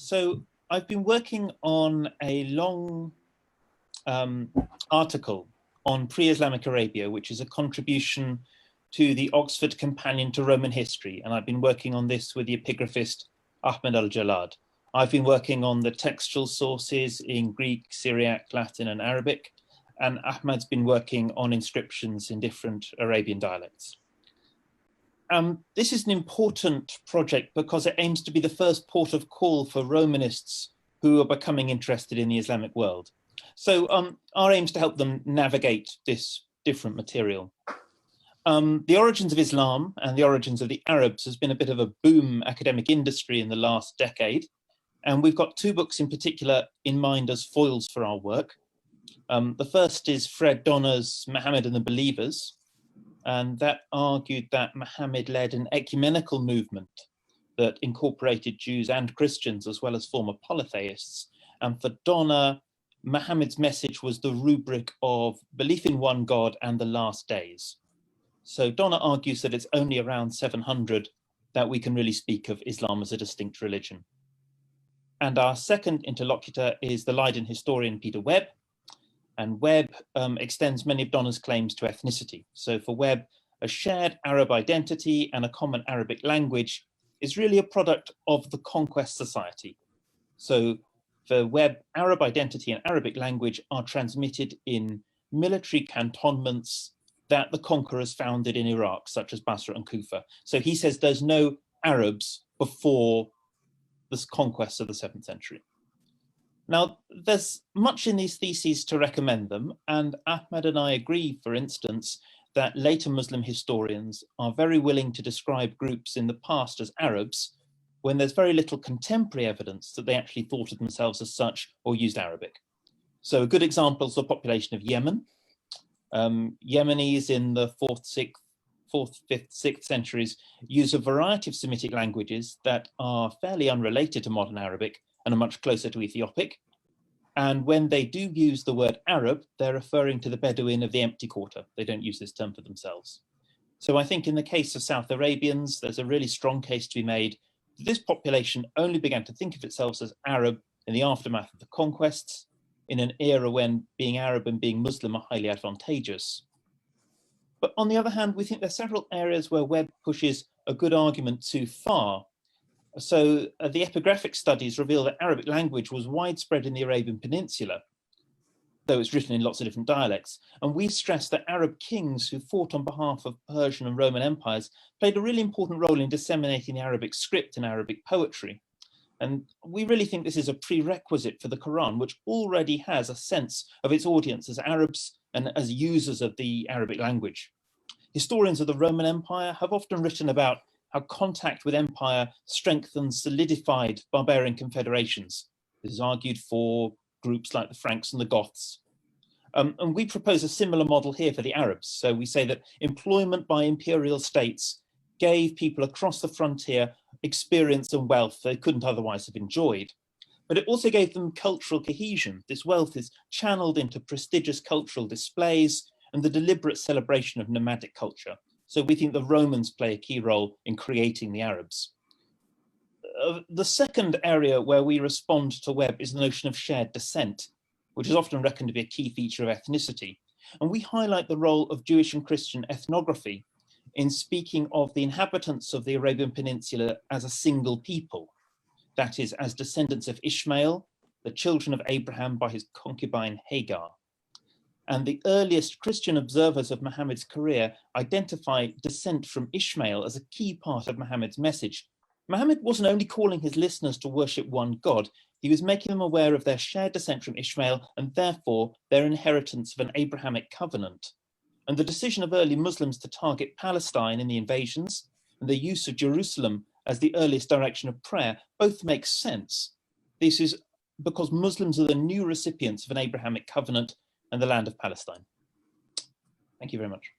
So I've been working on a long article on pre-Islamic Arabia, which is a contribution to the Oxford Companion to Roman History. And I've been working on this with the epigraphist Ahmed al-Jalad. I've been working on the textual sources in Greek, Syriac, Latin, and Arabic. And Ahmed's been working on inscriptions in different Arabian dialects. This is an important project because it aims to be the first port of call for Romanists who are becoming interested in the Islamic world. So our aim is to help them navigate this different material. The origins of Islam and the origins of the Arabs has been a bit of a boom academic industry in the last decade. And we've got two books in particular in mind as foils for our work. The first is Fred Donner's Muhammad and the Believers, and that argued that Muhammad led an ecumenical movement that incorporated Jews and Christians as well as former polytheists. And for Donner, Muhammad's message was the rubric of belief in one God and the last days. So Donner argues that it's only around 700 that we can really speak of Islam as a distinct religion. And our second interlocutor is the Leiden historian Peter Webb. And Webb extends many of Donner's claims to ethnicity. So for Webb, a shared Arab identity and a common Arabic language is really a product of the conquest society. So for Webb, Arab identity and Arabic language are transmitted in military cantonments that the conquerors founded in Iraq, such as Basra and Kufa. So he says there's no Arabs before this conquest of the 7th century. Now, there's much in these theses to recommend them, and Ahmed and I agree, for instance, that later Muslim historians are very willing to describe groups in the past as Arabs when there's very little contemporary evidence that they actually thought of themselves as such or used Arabic. So a good example is the population of Yemen. Yemenis in the 4th, 5th, 6th centuries use a variety of Semitic languages that are fairly unrelated to modern Arabic and are much closer to Ethiopic. And when they do use the word Arab, they're referring to the Bedouin of the empty quarter. They don't use this term for themselves. So I think in the case of South Arabians, there's a really strong case to be made that this population only began to think of itself as Arab in the aftermath of the conquests, in an era when being Arab and being Muslim are highly advantageous. But on the other hand, we think there's several areas where Webb pushes a good argument too far. So the epigraphic studies reveal that Arabic language was widespread in the Arabian Peninsula, though it's written in lots of different dialects. And we stress that Arab kings who fought on behalf of Persian and Roman empires played a really important role in disseminating the Arabic script and Arabic poetry. And we really think this is a prerequisite for the Quran, which already has a sense of its audience as Arabs and as users of the Arabic language. Historians of the Roman Empire have often written about how contact with empire strengthened, solidified barbarian confederations. This is argued for groups like the Franks and the Goths. And we propose a similar model here for the Arabs. So we say that employment by imperial states gave people across the frontier experience and wealth they couldn't otherwise have enjoyed. But it also gave them cultural cohesion. This wealth is channeled into prestigious cultural displays and the deliberate celebration of nomadic culture. So we think the Romans play a key role in creating the Arabs. The second area where we respond to Webb is the notion of shared descent, which is often reckoned to be a key feature of ethnicity. And we highlight the role of Jewish and Christian ethnography in speaking of the inhabitants of the Arabian Peninsula as a single people, that is, as descendants of Ishmael, the children of Abraham by his concubine Hagar. And the earliest Christian observers of Muhammad's career identify descent from Ishmael as a key part of Muhammad's message. Muhammad wasn't only calling his listeners to worship one God, he was making them aware of their shared descent from Ishmael and therefore their inheritance of an Abrahamic covenant. And the decision of early Muslims to target Palestine in the invasions and the use of Jerusalem as the earliest direction of prayer both make sense. This is because Muslims are the new recipients of an Abrahamic covenant and the land of Palestine. Thank you very much.